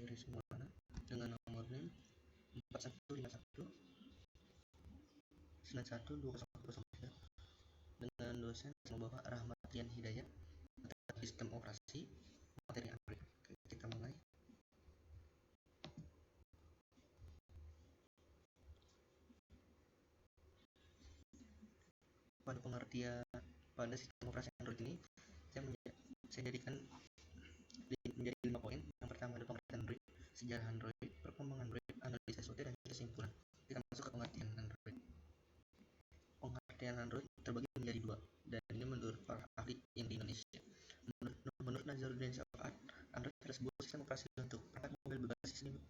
Iris Maulana dengan nomor NIM 4151912003 dengan dosen Bapak Rahmat Dian Hidayat, sistem operasi materi Android. Oke, kita mulai. Pada pengertian pada sistem operasi Android ini saya jadikan menjadi 5 poin. Yang pertama ada pengertian Android, sejarah Android, perkembangan Android, analisis SWOT, dan kesimpulan. Kita masuk ke pengertian Android. Pengertian Android terbagi menjadi 2, dan ini menurut para ahli yang di Indonesia. Menurut Nazaruddin Safaat, Android adalah sebuah sistem operasi untuk perangkat mobil berbasis Linux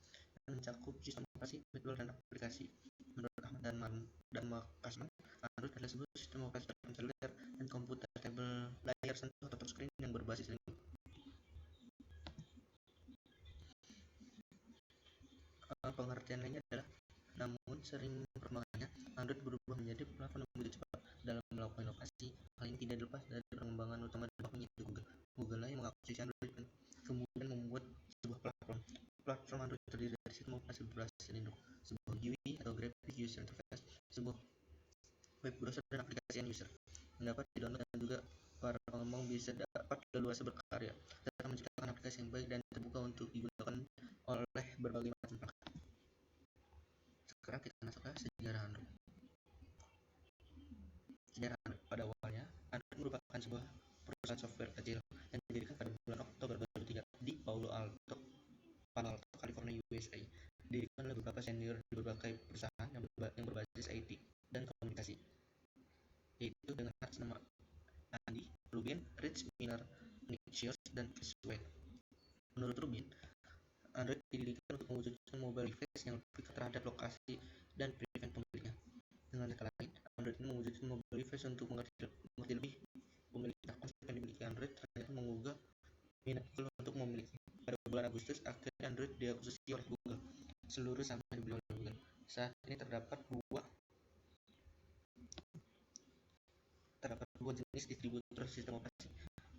yang mencakup sistem operasi, firmware, dan aplikasi. Menurut Ahmad dan Makasman, Android adalah sebuah sistem operasi platform seluler dan komputer tablet layar sentuh atau touchscreen yang berbasis Linux. Pengertian lainnya adalah, namun sering perkembangannya, Android berubah menjadi platform yang begitu cepat dalam melakukan inovasi. Hal ini tidak lepas dari perkembangan utama dampaknya yaitu Google. Google lah yang mengakuisisi Android dan kemudian membuat sebuah platform. Platform Android terdiri dari sistem operasi berbasis Linux, sebuah GUI atau Graphic User Interface, sebuah web browser, dan aplikasi end user yang dapat di-download, dan juga para pengembang bisa dapat leluasa berkarya serta menciptakan aplikasi yang baik dan terbuka untuk digunakan oleh berbagai macam perangkat. Sekarang kita masuk ke sejarah Android. Sejarah Android pada awalnya, Android merupakan sebuah perusahaan software kecil yang didirikan pada bulan Oktober 2003 di Palo Alto, California, USA. Didirikan oleh beberapa senior di berbagai perusahaan yang berbasis IT dan komunikasi, yaitu dengan atas nama Andy Rubin, Rich Miner, Nick Shields, dan Chris Wade. Menurut Rubin, Android didirikan untuk mewujudkan mobile device yang lebih terhadap lokasi dan prevent pemiliknya. Dengan kata lain, Android ini mewujudkan mobile device untuk mengerti lebih pemiliknya. Konsep yang dimiliki Android ternyata menggugah minat Google untuk memiliki. Pada bulan Agustus, akhirnya Android diakuisisi oleh Google. Seluruh saham dibeli oleh Google. Saat ini terdapat dua jenis distributor sistem operasi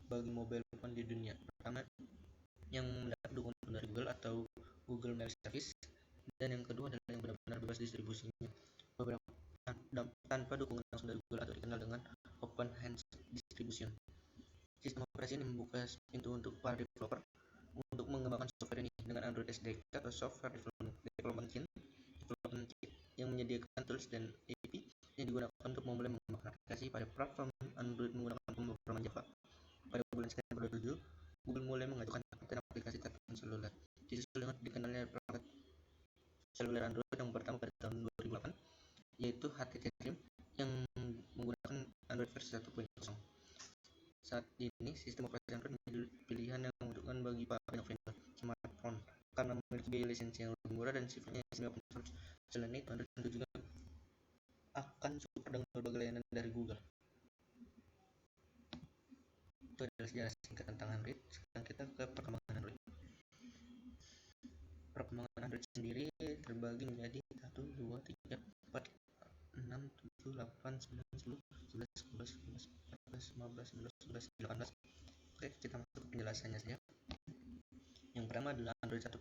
bagi mobile phone di dunia. Pertama, yang mendapat dukungan dari Google atau Google Mail Service, dan yang kedua adalah yang benar-benar bebas distribusinya tanpa dukungan langsung dari Google atau dikenal dengan Open Hands Distribution. Sistem operasi ini membuka pintu untuk para developer untuk mengembangkan software ini dengan Android SDK atau Software Development Kit yang menyediakan tools dan API yang digunakan untuk memulai mengembangkan aplikasi pada platform Android menggunakan pemrograman Java. Pada bulan September 2007, Google mulai mengajukan paten aplikasi telepon seluler, disusul dengan dikenalnya perangkat seluler Android yang pertama pada tahun 2008, yaitu HTC Dream yang menggunakan Android versi 1.0. Saat ini, sistem operasi Android menjadi pilihan yang memudahkan bagi para pengguna smartphone karena memiliki biaya lisensi yang lebih murah dan sifatnya semi open source. Selain itu, Android tentu juga akan support dengan berbagai layanan dari Google. Itu adalah sejarah singkat tentang Android. Sekarang kita ke perkembangan Android. Perkembangan Android sendiri terbagi menjadi 1, 2, 3, 4, 6, 7, 8, 9, 10, 11, 12, 13, 14, 15, 16, 17, 18. Oke, kita masuk ke penjelasannya saja. Yang pertama adalah Android 1.0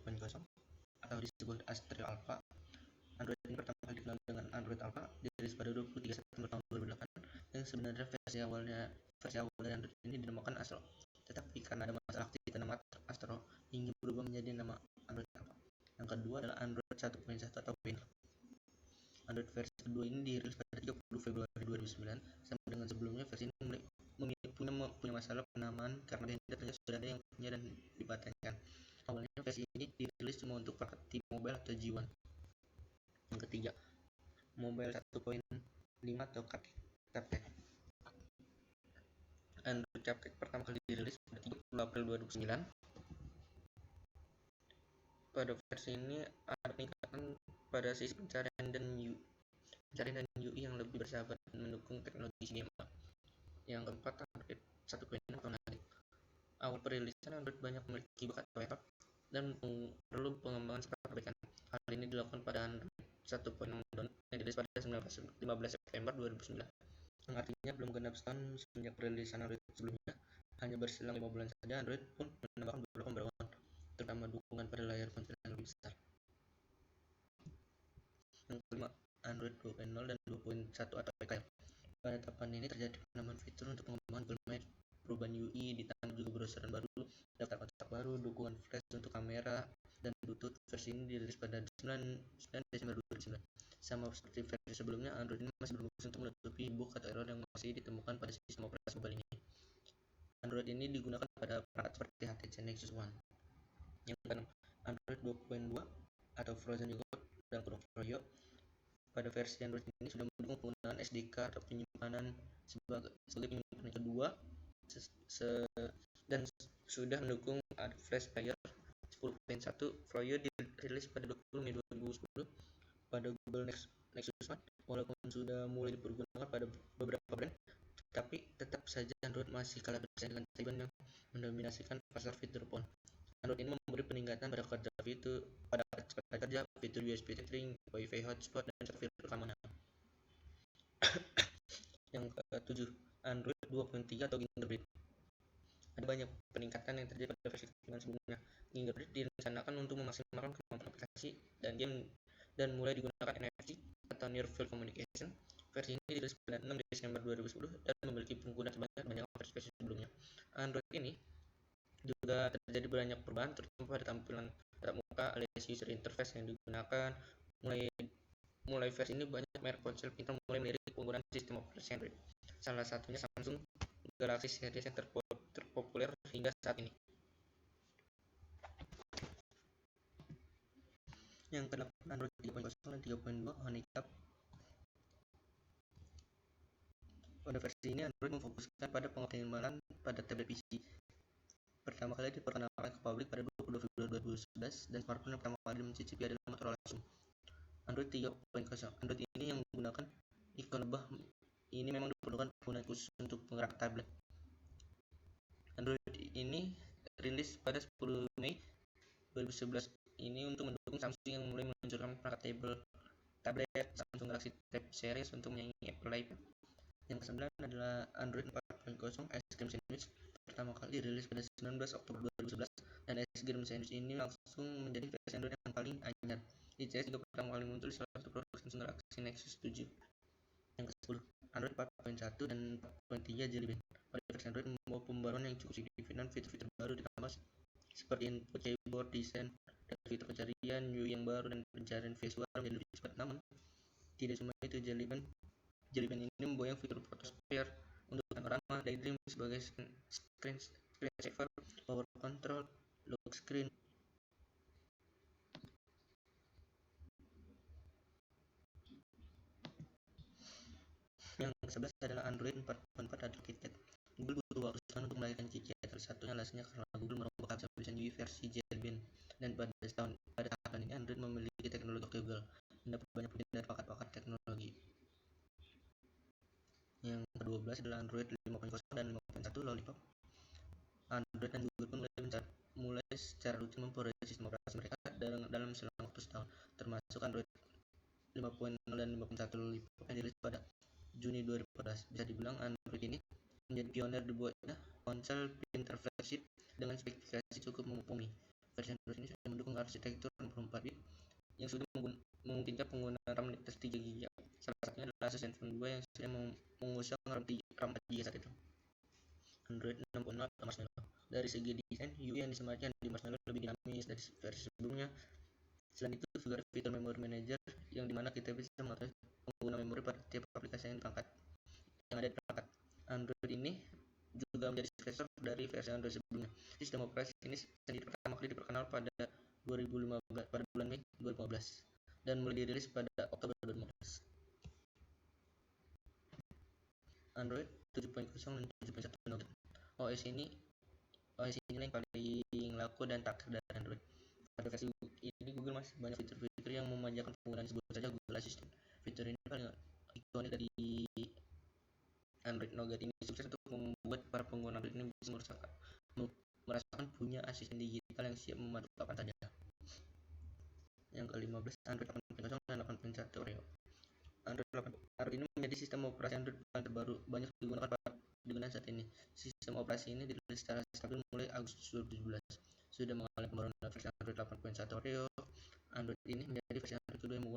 atau disebut Astro Alpha. Android ini pertama kali dikenal dengan Android Alpha dirilis pada 23 September tahun 2008, yang sebenarnya versi awal dari Android ini dinamakan Astro. Tetapi karena ada masalah aktivitas nama Astro hingga berubah menjadi nama Android Alpha. Yang kedua adalah Android 1.1 atau Pioneer. Android versi kedua ini dirilis pada 30 Februari 2009. Sama dengan sebelumnya, versi ini punya masalah penamaan karena datanya sudah ada yang punya dan dipatenkan. Awalnya versi ini dirilis cuma untuk perangkat T-Mobile atau G1. Yang ketiga, Mobile 1.5 atau CupCake. Android CupCake pertama kali dirilis pada 30 April 2009. Pada versi ini ada peningkatan pada sisi pencarian dan UI yang lebih bersahabat dan mendukung teknologi CDMA. Yang keempat, Android 1.6 atau Native. Awal perilisan Android banyak memiliki bakat WebApp dan perlu pengembangan serta perbaikan. Hal ini dilakukan pada Android 1.6 yang dirilis pada 15 September 2009, yang artinya belum genap setahun semenjak perilisan Android sebelumnya. Hanya berselang 5 bulan saja, Android pun menambahkan beberapa pembaruan, terutama dukungan pada layar ponsel yang lebih besar. Yang kelima, Android 2.0 dan 2.1 atau PKL. Pada tahapan ini terjadi penambahan fitur untuk pengembangan Google Maps, perubahan UI, ditambah juga browseran baru, daftar kontak baru, dukungan flash untuk kamera, dan Bluetooth. Versi ini dirilis pada 9 Desember 2009. Sama seperti versi sebelumnya, Android ini masih berfungsi untuk menutupi bug atau error yang masih ditemukan pada sistem operasi mobile ini. Android ini digunakan pada perangkat seperti HTC Nexus One. Yang keenam, Android 2.2 atau Frozen Yogurt dan Froyo. Pada versi Android ini sudah mendukung penggunaan SD card atau penyimpanan sebagai penyimpanan kedua dan sudah mendukung flash player 10.1. Froyo dirilis pada 20 Mei 2010 pada Google Nexus One. Walaupun sudah mulai dipergunakan pada beberapa brand, tapi tetap saja Android masih kalah bersaing dengan Taiwan yang mendominasikan pasar fitur phone. Android ini memberi peningkatan pada kerja fitur USB tethering, Wi-Fi hotspot, dan fitur keamanan. Yang ketujuh, Android 2.3 atau Gingerbread. Ada banyak peningkatan yang terjadi pada versi ketiga sebelumnya. Gingerbread direncanakan untuk memaksimalkan kemampuan aplikasi dan game dan mulai digunakan NFC atau Near Field Communication. Versi ini dirilis pada 6 Desember 2010 dan memiliki pengguna terbanyak dibanding versi sebelumnya. Android ini juga terjadi banyak perubahan terutama pada tampilan tatap muka alias user interface yang digunakan. Mulai versi ini banyak merek ponsel pintar mulai melirik penggunaan sistem operasi Android. Salah satunya Samsung Galaxy Series yang terpopuler hingga saat ini. Yang ke-8, Android 3.0 dan 3.2 Honeycomb. Pada versi ini Android memfokuskan pada pengoptimalan pada tablet PC. Pertama kali diperkenalkan ke publik pada 22 Februari 2011 dan smartphone yang pertama kali mencicipi adalah Motorola Zoom. Android 3.0. Android ini yang menggunakan ikon lebah ini memang diperlukan penggunaan khusus untuk penggerak tablet. Android ini rilis pada 10 Mei 2011 ini untuk mendukung Samsung yang mulai meluncurkan perangkat tablet Samsung Galaxy Tab Series untuk menyaingi Apple iPad. Yang ke-9 adalah Android 4.0 Ice Cream Sandwich. Pertama kali dirilis pada 19 Oktober 2011 dan Ice Cream Sandwich ini langsung menjadi versi Android yang paling anyar. ICS juga pertama kali muncul di salah satu produk Samsung Galaxy Nexus 7. Yang ke-10, Android 4.1 dan 4.3 Jelly Bean. Pada versi Android membawa pembaruan yang cukup signifikan, fitur-fitur baru ditambah seperti input keyboard, desain, dan fitur pencarian UI yang baru dan pencarian visual menjadi lebih cepat. Namun tidak cuma itu, Jelly Bean ini memboyong fitur Photosphere untuk panorama, Daydream sebagai screensaver, power control, lock screen. Yang ke-11 adalah Android 4.4 atau KitKat. Google butuh waktu setahun untuk melahirkan KitKat. Salah satunya alasannya karena Google merombak habis-habisan UI versi Jelly Bean, dan pada tahapan ini Android memiliki teknologi Google dan dapat banyak pujian dari pakar-pakar teknologi. Yang ke-12 adalah Android 5.0 dan 5.1 Lollipop. Android dan Google pun mulai secara rutin memperbaiki sistem operasi mereka dalam selang waktu setahun, termasuk Android 5.0 dan 5.1 Lollipop yang dirilis pada Juni 2014. Bisa dibilang Android ini menjadi pionir dibuatnya ponsel pintar flagship dengan spesifikasi cukup mumpuni. Versi Android ini sudah mendukung arsitektur 64 bit yang sudah memungkinkan penggunaan RAM di atas 3 GB. Salah satunya adalah Asus Zenfone 2 yang sudah mengusung RAM 4 GB saat itu. Android 6.0 atau Marshmallow. Dari segi desain, UI yang disematkan di Marshmallow lebih dinamis dari versi sebelumnya. Selain itu, juga ada fitur Memory Manager yang dimana kita bisa mengetahui pengguna memori pada tiap aplikasi yang ada di perangkat. Android ini juga menjadi suksesor dari versi Android sebelumnya. Sistem operasi ini sendiri pertama kali diperkenalkan pada bulan Mei 2015 dan mulai dirilis pada Oktober 2015. Android 7.0 dan 7.1 Nougat. OS ini yang paling laku dan takdir dari Android. Pada versi ini Google masih banyak fitur-fitur yang memanjakan penggunaan, sebut saja Google Assistant. Fitur ini paling ikonik dari Android. Nougat ini sukses untuk membuat para pengguna Android ini bisa merasakan punya asisten digital yang siap membantu kapan saja. Yang ke-15, Android 8.0 dan 8.1 Oreo. Android ini menjadi sistem operasi Android paling terbaru, banyak digunakan saat ini. Sistem operasi ini dirilis secara stabil mulai Agustus 2017. sudah mengalami pembaruan versi Android 8.1 Oreo. Android ini menjadi versi Android kedua yang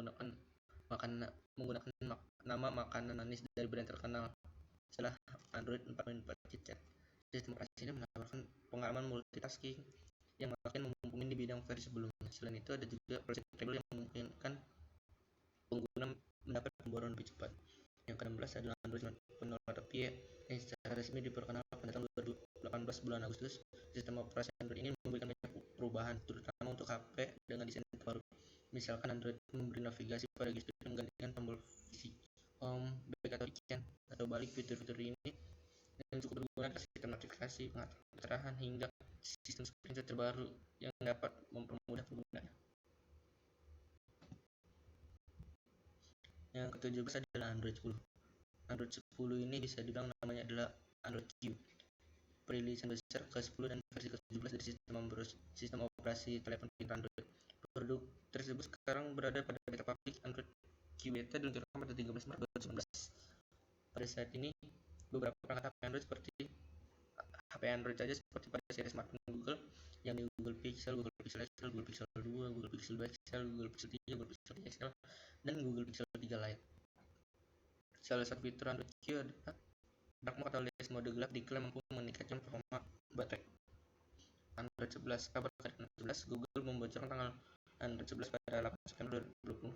menggunakan nama makanan manis dari brand terkenal setelah Android 4.4 KitKat. Sistem operasi ini menawarkan pengalaman multitasking yang makin mumpuni di bidang versi sebelumnya. Selain itu, ada juga fleksibel yang memungkinkan pengguna mendapat pembaruan lebih cepat. Yang ke-16 adalah Android 9.0 Pie yang secara resmi diperkenalkan pada tahun 2018 bulan Agustus. Sistem operasi Android ini memberikan banyak perubahan, terutama untuk HP dengan desain terbaru. Misalkan Android memberi navigasi pada gestur yang menggantikan tombol visi, home, back atau weekend atau balik. Fitur-fitur ini yang cukup berguna adalah sistem notifikasi, pengaturan pencerahan, hingga sistem screenshot terbaru yang dapat mempermudah penggunanya. Yang ke-17 adalah Android 10. Android 10 ini bisa dibilang namanya adalah Android Q, perilisan besar ke-10 dan versi ke-17 dari sistem operasi telepon pintar Android. Produk tersebut sekarang berada pada beta publik. Android Q Beta diluncurkan pada 13 Maret 2019. Pada saat ini, beberapa perangkat HP Android saja seperti pada seri smartphone Google, yang di Google Pixel, Google Pixel XL, Google Pixel 2, Google Pixel 2 XL, Google Pixel 3, Google Pixel 3 XL, dan Google Pixel 3 Lite. Salah satu fitur Android Q adalah dark mode atau alias mode gelap, diklaim mampu meningkatkan performa baterai. Android 11. Kabar terkait Android 11, Google membocorkan tanggal Android 11 pada 8 September 2020.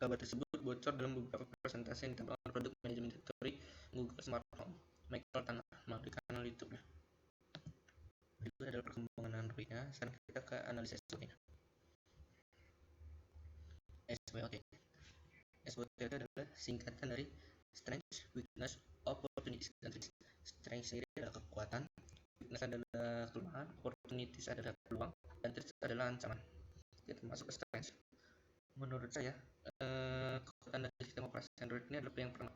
Kabar tersebut bocor dalam beberapa presentasi yang ditampilkan produk manajemen direktori Google Smart Home, Michael Tanner, melalui kanal YouTube-nya. Itu adalah perkembangan Android-nya. Sekarang kita ke analisis SWOT-nya. SWOT. SWOT itu adalah singkatan dari Strengths, Weakness, Opportunities, dan Threats. Strength sendiri adalah kekuatan, weakness adalah kelemahan, opportunities adalah peluang, dan threats adalah ancaman. Kita masuk ke strengths. Menurut saya, kekuatan dari sistem operasi Android ini adalah yang pertama,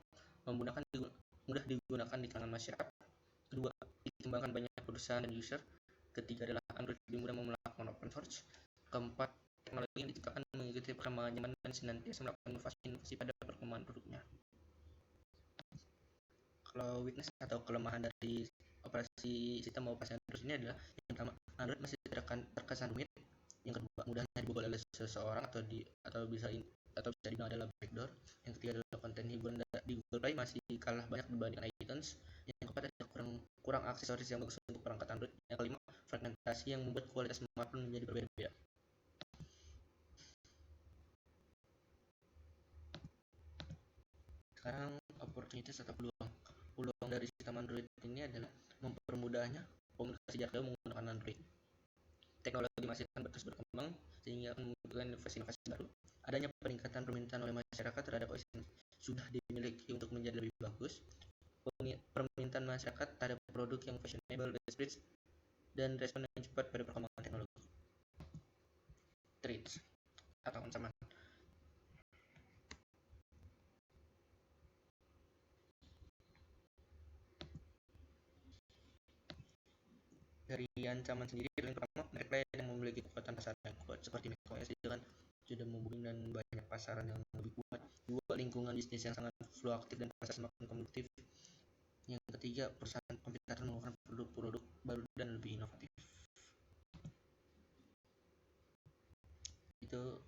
mudah digunakan di kalangan masyarakat. Kedua, dikembangkan banyak perusahaan dan user. Ketiga adalah Android lebih mudah melakukan open source. Keempat, teknologi yang diciptakan mengikuti perkembangan zaman dan senantiasa melakukan inovasi pada perkembangan produknya. Kalau weakness atau kelemahan dari sistem operasi Android ini adalah yang pertama, Android masih terkesan rumit. Yang kedua, mudahnya dibobol oleh seseorang atau bisa dibilang adalah backdoor. Yang ketiga adalah konten hiburan di Google Play masih kalah banyak dibandingkan iTunes. Yang keempat ada kurang aksesoris yang bagus untuk perangkat Android. Yang kelima, fragmentasi yang membuat kualitas smartphone menjadi berbeda-beda. Sekarang opportunities atau peluang. Peluang dari sistem Android ini adalah mempermudahnya komunikasi jarak jauh menggunakan Android. Teknologi masih akan terus berkembang sehingga akan membutuhkan inovasi baru. Adanya peningkatan permintaan oleh masyarakat terhadap OS yang sudah dimiliki untuk menjadi lebih bagus. Permintaan masyarakat terhadap produk yang fashionable, esprit, dan respon yang cepat pada perkembangan teknologi. Threats atau ancaman. Dari ancaman sendiri, yang pertama, mereka yang memiliki kekuatan pasar yang kuat seperti macOS dengan sudah membuka dan banyak pasaran yang lebih kuat. Dua, lingkungan bisnis yang sangat fluktuatif dan pasar semakin kompetitif. Yang ketiga, perusahaan kompetitor mengeluarkan produk-produk baru dan lebih inovatif. Itu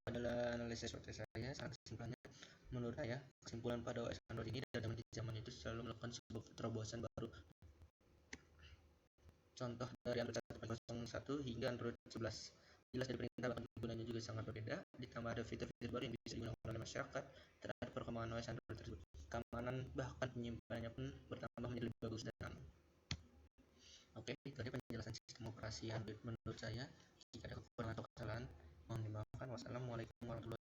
adalah analisis seperti saya. Sangat simpelnya, menurut saya, kesimpulan pada OS Android ini dalam zaman itu selalu melakukan sebuah terobosan baru. Contoh dari Android 1.01 hingga Android 11. Jelas dari perintah bahkan penggunanya juga sangat berbeda. Ditambah ada fitur-fitur baru yang bisa digunakan oleh masyarakat terhadap perkembangan OS Android tersebut. Keamanan bahkan penyimpanannya pun bertambah menjadi lebih bagus dan aman. Oke, itu tadi penjelasan sistem operasi Android menurut saya. Jika ada kekurangan atau kesalahan, mohon dimaafkan. Wassalamualaikum warahmatullahi wabarakatuh.